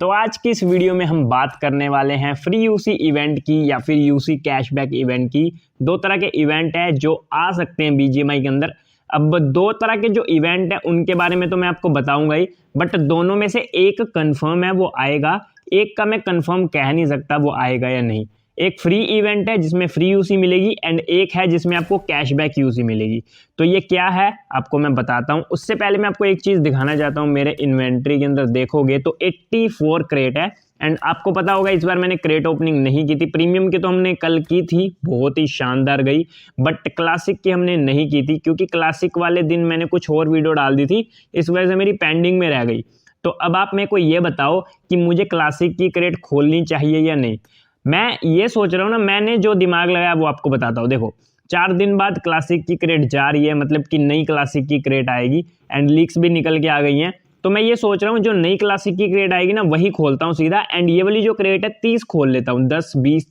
तो आज की इस वीडियो में हम बात करने वाले हैं फ्री यूसी इवेंट की या फिर यूसी कैशबैक इवेंट की। दो तरह के इवेंट है जो आ सकते हैं बीजीएमआई के अंदर। अब दो तरह के जो इवेंट है उनके बारे में तो मैं आपको बताऊंगा ही, बट दोनों में से एक कंफर्म है वो आएगा, एक का मैं कंफर्म कह नहीं सकता वो आएगा या नहीं। एक फ्री इवेंट है जिसमें फ्री यूसी मिलेगी एंड एक है जिसमें आपको कैशबैक यूसी मिलेगी। तो ये क्या है आपको मैं बताता हूँ। उससे पहले मैं आपको एक चीज़ दिखाना चाहता हूँ। मेरे इन्वेंट्री के अंदर देखोगे तो 84 क्रेट है एंड आपको पता होगा इस बार मैंने क्रेट ओपनिंग नहीं की थी। प्रीमियम की तो हमने कल की थी, बहुत ही शानदार गई, बट क्लासिक की हमने नहीं की थी क्योंकि क्लासिक वाले दिन मैंने कुछ और वीडियो डाल दी थी, इस वजह से मेरी पेंडिंग में रह गई। तो अब आप मेरे को ये बताओ कि मुझे क्लासिक की क्रेट खोलनी चाहिए या नहीं। मैं ये सोच रहा हूँ ना, मैंने जो दिमाग लगाया वो आपको बताता हूँ। देखो 4 दिन बाद क्लासिक की क्रेट जा रही है, मतलब कि नई क्लासिक की क्रेट आएगी एंड लीक्स भी निकल के आ गई हैं। तो मैं ये सोच रहा हूँ जो नई क्लासिक की क्रेट आएगी ना वही खोलता हूँ सीधा, एंड ये वाली जो क्रेट है 30 खोल लेता हूँ। 10 20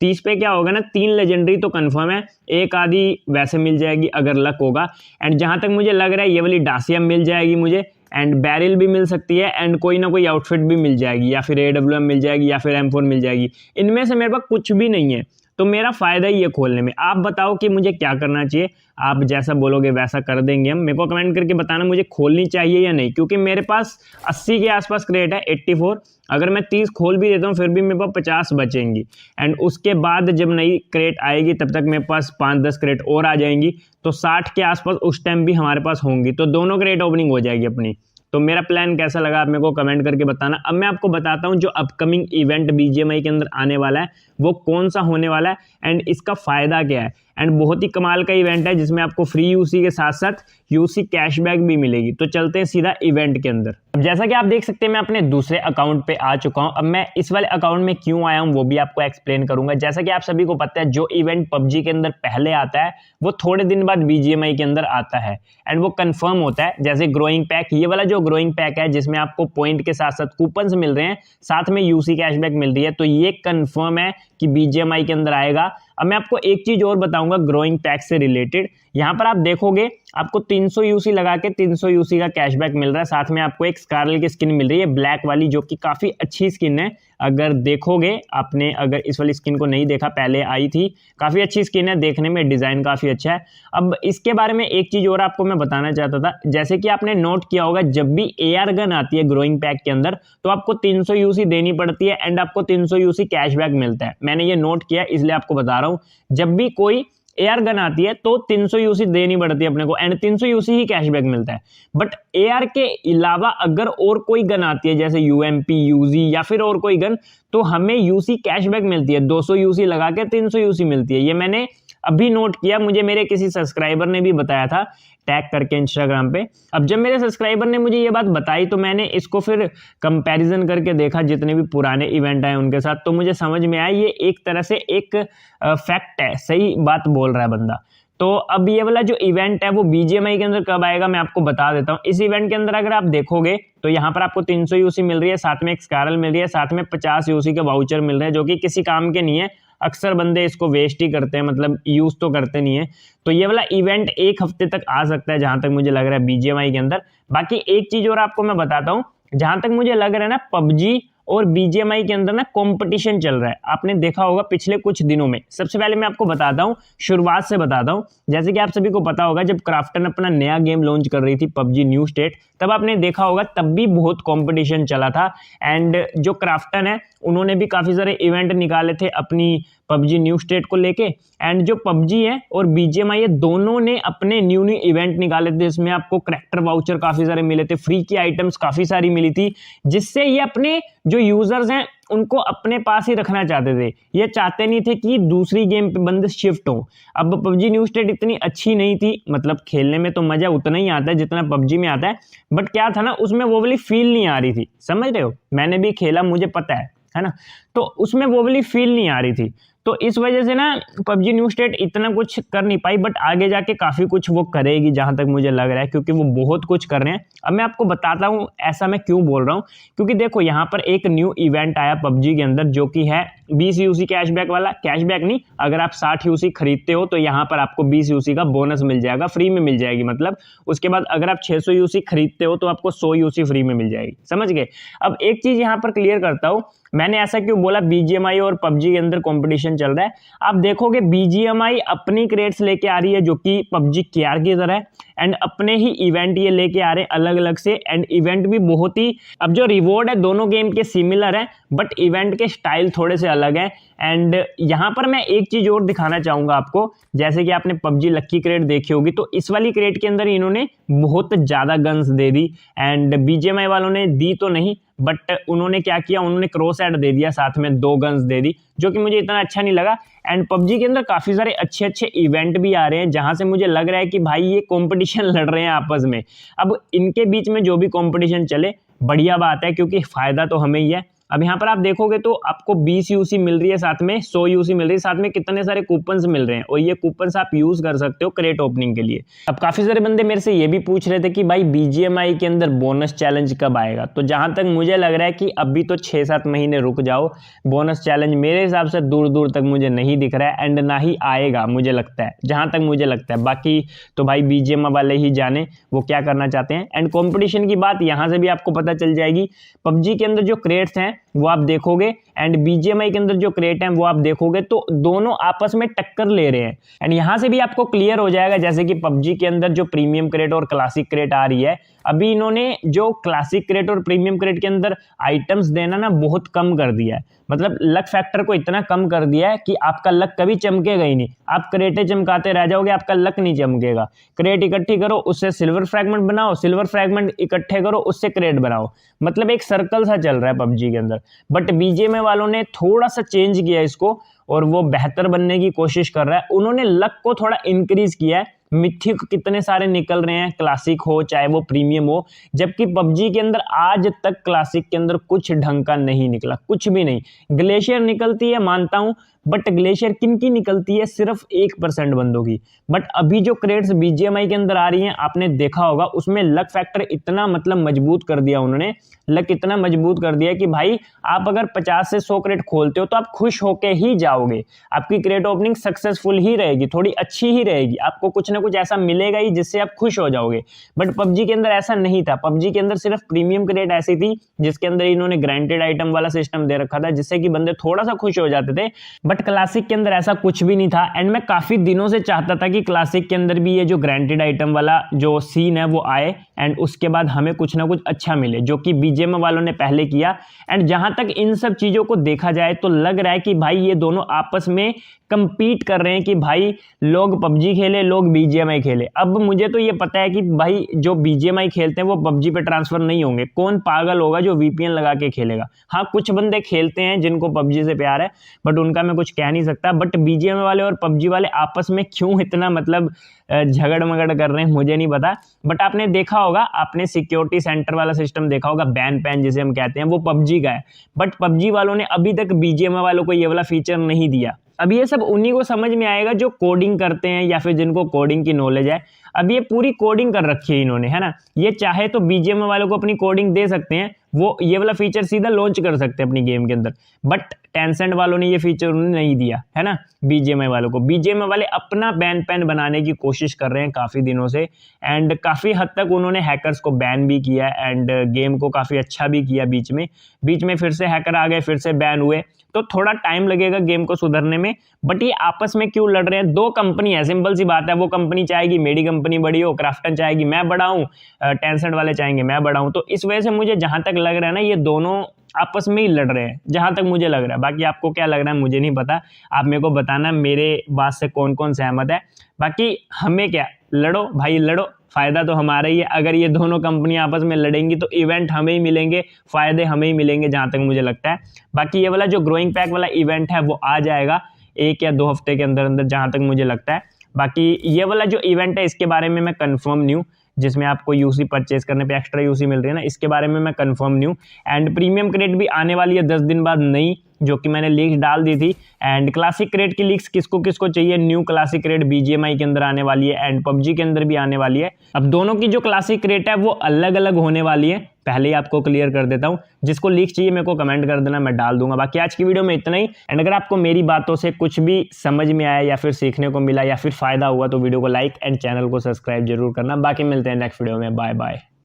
30 पे क्या होगा ना, 3 लेजेंडरी तो कंफर्म है, एक आधी वैसे मिल जाएगी अगर लक होगा। एंड जहां तक मुझे लग रहा है ये वाली डासिया मिल जाएगी मुझे, एंड बैरिल भी मिल सकती है एंड कोई ना कोई आउटफिट भी मिल जाएगी, या फिर AWM मिल जाएगी या फिर M4 मिल जाएगी। इनमें से मेरे पास कुछ भी नहीं है, तो मेरा फायदा ही है खोलने में। आप बताओ कि मुझे क्या करना चाहिए। आप जैसा बोलोगे वैसा कर देंगे हम। मेरे को कमेंट करके बताना मुझे खोलनी चाहिए या नहीं, क्योंकि मेरे पास 80 के आसपास क्रेट है, 84। अगर मैं 30 खोल भी देता हूँ फिर भी मेरे पास 50 बचेंगी एंड उसके बाद जब नई क्रेट आएगी तब तक मेरे पास 5-10 क्रेट और आ जाएंगी, तो 60 के आसपास उस टाइम भी हमारे पास होंगी, तो दोनों क्रेट ओपनिंग हो जाएगी अपनी। तो मेरा प्लान कैसा लगा आप मेरे को कमेंट करके बताना। अब मैं आपको बताता हूँ जो अपकमिंग इवेंट बीजीएमआई के अंदर आने वाला है वो कौन सा होने वाला है एंड इसका फायदा क्या है। एंड बहुत ही कमाल का इवेंट है जिसमें आपको फ्री यूसी के साथ साथ यूसी कैशबैक भी मिलेगी। तो चलते हैं सीधा इवेंट के अंदर। अब जैसा कि आप देख सकते हैं मैं अपने दूसरे अकाउंट पे आ चुका हूं। अब मैं इस वाले अकाउंट में क्यों आया हूं वो भी आपको एक्सप्लेन करूंगा। जैसा कि आप सभी को पता है जो इवेंट पबजी के अंदर पहले आता है वो थोड़े दिन बाद बीजीएमआई के अंदर आता है एंड वो कंफर्म होता है। जैसे ग्रोइंग पैक, ये वाला जो ग्रोइंग पैक है जिसमें आपको पॉइंट के साथ साथ कूपन्स मिल रहे हैं, साथ में यूसी कैशबैक मिल रही है, तो ये कंफर्म है कि बीजीएमआई के अंदर आएगा। अब मैं आपको एक चीज और बताऊंगा ग्रोइंग पैक से रिलेटेड। यहां पर आप देखोगे आपको 300 यूसी लगा के 300 यूसी का कैशबैक मिल रहा है, साथ में आपको एक स्कारल की स्किन मिल रही है ब्लैक वाली, जो कि काफी अच्छी स्किन है। अगर देखोगे आपने, अगर इस वाली स्किन को नहीं देखा, पहले आई थी, काफी अच्छी स्किन है, देखने में डिजाइन काफी अच्छा है। अब इसके बारे में एक चीज और आपको मैं बताना चाहता था। जैसे कि आपने नोट किया होगा जब भी AR गन आती है ग्रोइंग पैक के अंदर तो आपको 300 यूसी देनी पड़ती है एंड आपको 300 यूसी कैशबैक मिलता है। मैंने ये नोट किया इसलिए आपको बता रहा हूं। जब भी कोई AR गन आती है तो 300 यूसी देनी पड़ती है अपने को एंड 300 यूसी ही कैशबैक मिलता है। बट AR के अलावा अगर और कोई गन आती है जैसे UMP, UZ या फिर और कोई गन, तो हमें यूसी कैशबैक मिलती है। 200 यूसी लगा के 300 यूसी मिलती है। ये मैंने अभी नोट किया, मुझे मेरे किसी सब्सक्राइबर ने भी बताया था टैग करके इंस्टाग्राम पे। अब जब मेरे सब्सक्राइबर ने मुझे ये बात बताई तो मैंने इसको फिर कंपैरिजन करके देखा जितने भी पुराने इवेंट आए उनके साथ, तो मुझे समझ में आया ये एक तरह से एक फैक्ट है, सही बात बोल रहा है बंदा। तो अब ये वाला जो इवेंट है वो बीजीएमआई के अंदर कब आएगा मैं आपको बता देता हूँ। इस इवेंट के अंदर अगर आप देखोगे तो यहाँ पर आपको 300 यूसी मिल रही है, साथ में एक स्कारल मिल रही है, साथ में 50 यूसी के वाउचर मिल रहे हैं जो कि किसी काम के नहीं है। अक्सर बंदे इसको वेस्ट ही करते हैं, मतलब यूज तो करते नहीं है। तो ये वाला इवेंट 1 हफ्ते तक आ सकता है जहां तक मुझे लग रहा है बीजीएमआई के अंदर। बाकी एक चीज और आपको मैं बताता हूँ, जहां तक मुझे लग रहा है ना पबजी और बीजीएमआई के अंदर ना कंपटीशन चल रहा है। आपने देखा होगा पिछले कुछ दिनों में। सबसे पहले मैं आपको बताता हूँ, शुरुआत से बताता हूँ। जैसे कि आप सभी को पता होगा जब क्राफ्टन अपना नया गेम लॉन्च कर रही थी पबजी न्यू स्टेट, तब आपने देखा होगा तब भी बहुत कंपटीशन चला था एंड जो क्राफ्टन है उन्होंने भी काफी सारे इवेंट निकाले थे अपनी पबजी न्यू स्टेट को लेके। एंड जो पबजी है और बीजीएमआई है दोनों ने अपने न्यू इवेंट निकाले थे, जिसमें आपको करैक्टर वाउचर काफी सारे मिले थे, फ्री की आइटम्स काफी सारी मिली थी, जिससे ये अपने जो यूजर्स हैं उनको अपने पास ही रखना चाहते थे। ये चाहते नहीं थे कि दूसरी गेम पे बंदे शिफ्ट हो। अब पबजी न्यू स्टेट इतनी अच्छी नहीं थी, मतलब खेलने में तो मजा उतना ही आता है जितना पबजी में आता है, बट क्या था ना उसमें वो वाली फील नहीं आ रही थी। समझ रहे हो, मैंने भी खेला मुझे पता है ना, तो उसमें वो वाली फील नहीं आ रही थी। तो इस वजह से ना पबजी न्यू स्टेट इतना कुछ कर नहीं पाई, बट आगे जाके काफ़ी कुछ वो करेगी जहाँ तक मुझे लग रहा है, क्योंकि वो बहुत कुछ कर रहे हैं। अब मैं आपको बताता हूँ ऐसा मैं क्यों बोल रहा हूँ, क्योंकि देखो यहाँ पर एक न्यू इवेंट आया पबजी के अंदर जो कि है 20 यूसी कैशबैक वाला। कैशबैक नहीं, अगर आप 60 यूसी खरीदते हो तो यहाँ पर आपको 20 यूसी का बोनस मिल जाएगा, फ्री में मिल जाएगी मतलब। उसके बाद अगर आप 600 यूसी खरीदते हो तो आपको 100 यूसी फ्री में मिल जाएगी, समझ गए। अब एक चीज यहाँ पर क्लियर करता हूँ, मैंने ऐसा क्यों बोला बीजीएमआई और पबजी के अंदर कंपटीशन चल रहा है। आप देखोगे बीजीएमआई अपनी क्रेड्स लेके आ रही है जो कि पबजी केआर की तरह है, एंड अपने ही इवेंट ये लेके आ रहे हैं अलग अलग से, एंड इवेंट भी बहुत ही, अब जो रिवॉर्ड है दोनों गेम के सिमिलर है बट इवेंट के स्टाइल थोड़े से अलग है। एंड यहाँ पर मैं एक चीज और दिखाना चाहूंगा आपको, जैसे कि आपने पबजी लक्की क्रेट देखी होगी, तो इस वाली क्रेट के अंदर इन्होंने बहुत ज्यादा guns they the, and BGMI वालों ने दी तो नहीं, बट उन्होंने क्या किया, उन्होंने क्रॉस एड दे दिया, साथ में 2 गन्स दे दी, जो कि मुझे इतना अच्छा नहीं लगा। एंड पबजी के अंदर काफी सारे अच्छे अच्छे इवेंट भी आ रहे हैं जहां से मुझे लग रहा है कि भाई ये कंपटीशन लड़ रहे हैं आपस में। अब इनके बीच में जो भी कंपटीशन चले बढ़िया बात है, क्योंकि फायदा तो हमें ही है। अब यहाँ पर आप देखोगे तो आपको 20 यूसी मिल रही है, साथ में 100 यूसी मिल रही है, साथ में कितने सारे कूपन्स मिल रहे हैं, और ये कूपन्स आप यूज कर सकते हो क्रेट ओपनिंग के लिए। अब काफी सारे बंदे मेरे से ये भी पूछ रहे थे कि भाई बीजीएमआई के अंदर बोनस चैलेंज कब आएगा, तो जहां तक मुझे लग रहा है कि अभी तो 6-7 महीने रुक जाओ। बोनस चैलेंज मेरे हिसाब से दूर दूर तक मुझे नहीं दिख रहा है, एंड ना ही आएगा मुझे लगता है, जहां तक मुझे लगता है। बाकी तो भाई बीजीएमआई वाले ही जाने वो क्या करना चाहते हैं। एंड कॉम्पिटिशन की बात यहां से भी आपको पता चल जाएगी, पबजी के अंदर जो क्रेट्स हैं वो आप देखोगे, एंड बीजीएमआई के अंदर जो क्रेट हैं वो आप देखोगे, तो दोनों आपस में टक्कर ले रहे हैं। एंड यहां से भी आपको क्लियर हो जाएगा, जैसे कि पबजी के अंदर जो प्रीमियम क्रेट और क्लासिक क्रेट आ रही है, अभी इन्होंने जो क्लासिक क्रेट और प्रीमियम क्रेट के अंदर आइटम्स देना ना बहुत कम कर दिया है, मतलब लक फैक्टर को इतना कम कर दिया है कि आपका लक कभी चमकेगा ही नहीं। आप क्रेटें चमकाते रह जाओगे, आपका लक नहीं चमकेगा। क्रेट इकट्ठी करो, उससे सिल्वर फ्रैगमेंट बनाओ, सिल्वर फ्रैगमेंट इकट्ठे करो, उससे क्रेट बनाओ, मतलब एक सर्कल सा चल रहा है पबजी के अंदर। बट बीजीएमआई वालों ने थोड़ा सा चेंज किया इसको, और वो बेहतर बनने की कोशिश कर रहा है। उन्होंने लक को थोड़ा इंक्रीज किया है, मिथिक कितने सारे निकल रहे हैं, क्लासिक हो चाहे वो प्रीमियम हो, जबकि पबजी के अंदर आज तक क्लासिक के अंदर कुछ ढंग का नहीं निकला, कुछ भी नहीं। ग्लेशियर निकलती है मानता हूं, बट ग्लेशियर किन की निकलती है, सिर्फ 1% बंदों की। बट अभी जो क्रेट्स बीजीएमआई के अंदर आ रही हैं आपने देखा होगा, उसमें लक फैक्टर इतना मतलब मजबूत कर दिया उन्होंने, लक इतना मजबूत कर दिया कि भाई आप अगर 50 से 100 क्रेट खोलते हो तो आप खुश होके ही जाओगे, आपकी क्रेट ओपनिंग सक्सेसफुल ही रहेगी, थोड़ी अच्छी ही रहेगी, आपको कुछ ना कुछ ऐसा मिलेगा ही जिससे आप खुश हो जाओगे। बट पबजी के अंदर ऐसा नहीं था, पबजी के अंदर सिर्फ प्रीमियम क्रेट ऐसी थी जिसके अंदर इन्होंने ग्रांटेड आइटम वाला सिस्टम दे रखा था, जिससे कि बंदे थोड़ा सा खुश हो जाते थे। बट क्लासिक के अंदर ऐसा कुछ भी नहीं था, एंड मैं काफी दिनों से चाहता था कि क्लासिक के अंदर भी ये जो ग्रांटेड आइटम वाला जो सीन है वो आए, एंड उसके बाद हमें कुछ ना कुछ अच्छा मिले, जो कि बीजीएमआई वालों ने पहले किया। एंड जहां तक इन सब चीजों को देखा जाए तो लग रहा है कि भाई ये दोनों आपस में कंपीट कर रहे हैं कि भाई लोग पबजी खेले, लोग बीजीएमआई खेले। अब मुझे तो ये पता है कि भाई जो बीजीएमआई खेलते हैं वो पबजी पे ट्रांसफर नहीं होंगे, कौन पागल होगा जो वीपीएन लगा के खेलेगा। हाँ कुछ बंदे खेलते हैं जिनको पबजी से प्यार है, बट उनका मैं कुछ कह नहीं सकता। बट बीजीएमआई वाले और पबजी वाले आपस में क्यों इतना मतलब झगड़ मगड़ कर रहे हैं मुझे नहीं पता। बट आपने देखा होगा, आपने सिक्योरिटी सेंटर वाला सिस्टम देखा होगा, बैन पैन जिसे हम कहते हैं, वो पबजी का है। बट पबजी वालों ने अभी तक बीजीएमआई वालों को ये वाला फीचर नहीं दिया। अब ये सब उन्हीं को समझ में आएगा जो कोडिंग करते हैं या फिर जिनको कोडिंग की नॉलेज है। अब ये पूरी कोडिंग कर रखी है इन्होंने, है ना। ये चाहे तो बीजीएमआई वालों को अपनी कोडिंग दे सकते हैं, वो ये वाला फीचर सीधा लॉन्च कर सकते हैं अपनी गेम के अंदर, बट टेंसेंट वालों ने ये फीचर उन्हें नहीं दिया, है ना, बीजीएमआई वालों को। बीजीएमआई वाले अपना बैन पैन बनाने की कोशिश कर रहे हैं काफी दिनों से, एंड काफी हद तक उन्होंने हैकर्स को बैन भी किया, एंड गेम को काफी अच्छा भी किया। बीच में फिर से हैकर आ गए, फिर से बैन हुए, तो थोड़ा टाइम लगेगा गेम को सुधरने में। बट ये आपस में क्यों लड़ रहे हैं, दो कंपनी है, सिंपल सी बात है। वो कंपनी चाहेगी मेरी कंपनी बड़ी हो, क्राफ्टन चाहेगी मैं बड़ा हूं, टेंसेंट वाले चाहेंगे मैं बड़ा हूं। तो इस वजह से मुझे जहां तक लग रहा है ना, ये दोनों आपस में ही लड़ रहे हैं, जहां तक मुझे लग रहा है। बाकी आपको क्या लग रहा है मुझे नहीं पता, आप मेरे को बताना मेरे बात से कौन कौन सहमत है। बाकी हमें क्या, लड़ो भाई लड़ो, फायदा तो हमारा ही है। अगर ये दोनों कंपनियां आपस में लड़ेंगी तो इवेंट हमें ही मिलेंगे, फायदे हमें ही मिलेंगे, जहां तक मुझे लगता है। बाकी ये वाला जो ग्रोइंग पैक वाला इवेंट है वो आ जाएगा 1 या 2 हफ्ते के अंदर अंदर, जहां तक मुझे लगता है। बाकी ये वाला जो इवेंट है इसके बारे में मैं कंफर्म नहीं हूँ, जिसमें आपको यूसी परचेज करने पे एक्स्ट्रा यूसी मिल रही है ना, इसके बारे में मैं कंफर्म नहीं हूँ। एंड प्रीमियम क्रेट भी आने वाली है 10 दिन बाद नई, जो कि मैंने लीक्स डाल दी थी। एंड क्लासिक क्रेट की लीक्स किसको किसको चाहिए, न्यू क्लासिक क्रेट BGMI के अंदर आने वाली है एंड PUBG के अंदर भी आने वाली है। अब दोनों की जो क्लासिक क्रेट है वो अलग अलग होने वाली है, पहले ही आपको क्लियर कर देता हूं। जिसको लीक चाहिए मेरे को कमेंट कर देना, मैं डाल दूंगा। बाकी आज की वीडियो में इतना ही। एंड अगर आपको मेरी बातों से कुछ भी समझ में आया या फिर सीखने को मिला या फिर फायदा हुआ तो वीडियो को लाइक एंड चैनल को सब्सक्राइब जरूर करना। बाकी मिलते हैं नेक्स्ट वीडियो में, बाय बाय।